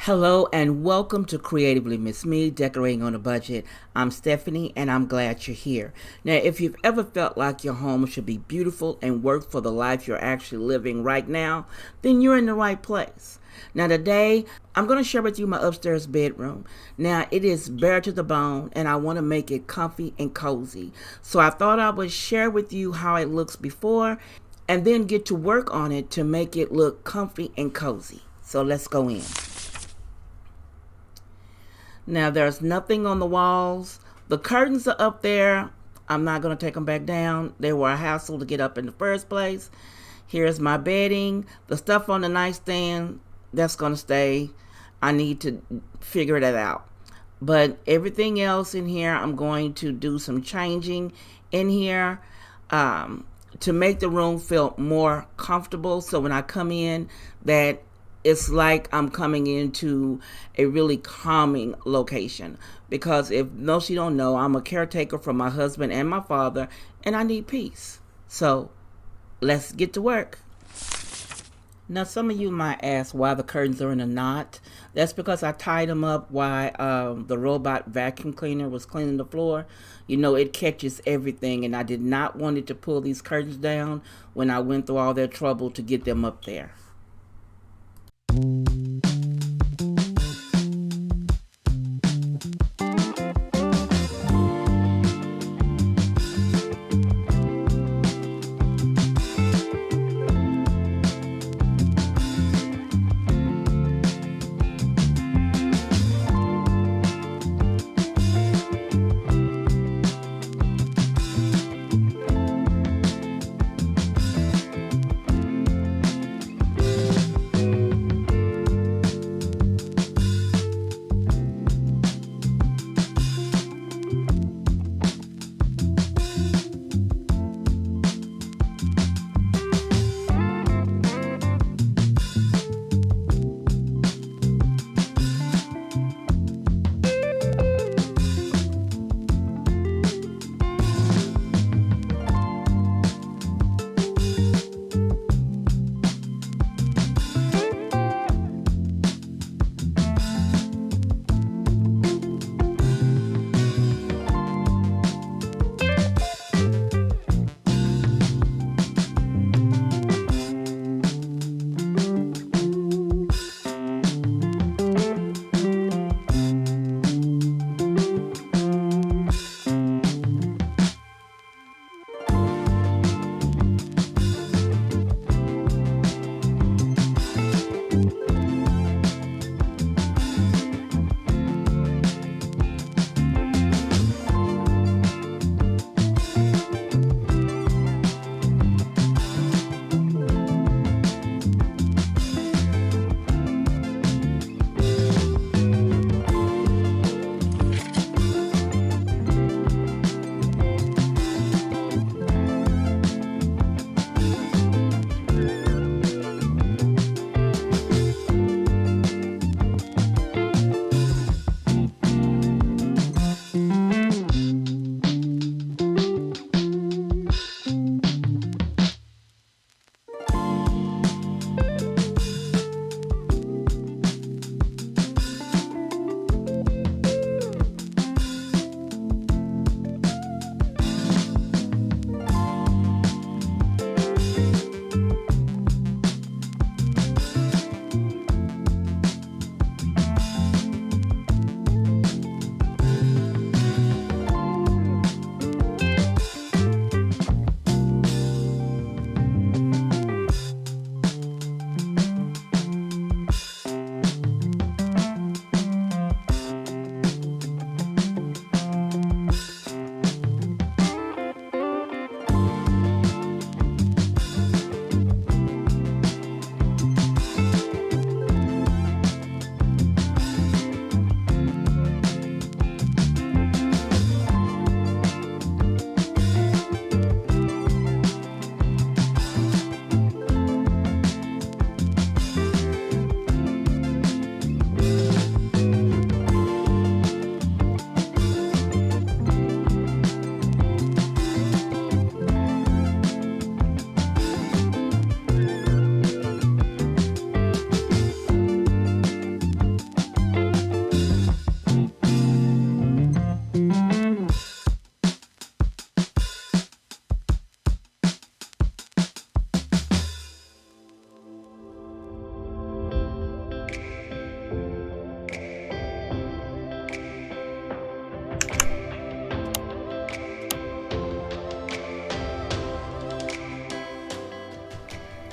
Hello and welcome to Creatively Miss Me, Decorating on a Budget. I'm Stephanie and I'm glad you're here. Now, if you've ever felt like your home should be beautiful and work for the life you're actually living right now, then you're in the right place. Now, today I'm going to share with you my upstairs bedroom. Now, it is bare to the bone and I want to make it comfy and cozy. So I thought I would share with you how it looks before and then get to work on it to make it look comfy and cozy. So let's go in. Now, there's nothing on the walls. The curtains are up there. I'm not going to take them back down. They were a hassle to get up in the first place. Here's my bedding. The stuff on the nightstand, that's going to stay. I need to figure that out. But everything else in here, I'm going to do some changing in here to make the room feel more comfortable. So when I come in, that it's like I'm coming into a really calming location. Because if most of you don't know, I'm a caretaker for my husband and my father, and I need peace. So let's get to work. Now, some of you might ask why the curtains are in a knot. That's because I tied them up while the robot vacuum cleaner was cleaning the floor. You know, it catches everything, and I did not want it to pull these curtains down when I went through all that trouble to get them up there.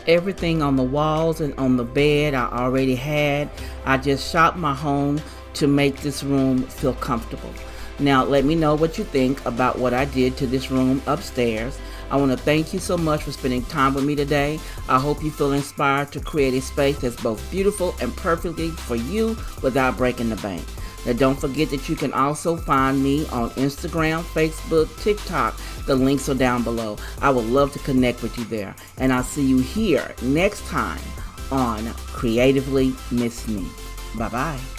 Everything on the walls and on the bed I already had. I just shopped my home to make this room feel comfortable. Now let me know what you think about what I did to this room upstairs. I want to thank you so much for spending time with me today. I hope you feel inspired to create a space that's both beautiful and perfectly for you without breaking the bank. Now don't forget that you can also find me on Instagram, Facebook, TikTok. The links are down below. I would love to connect with you there. And I'll see you here next time on Creatively Miss Me. Bye-bye.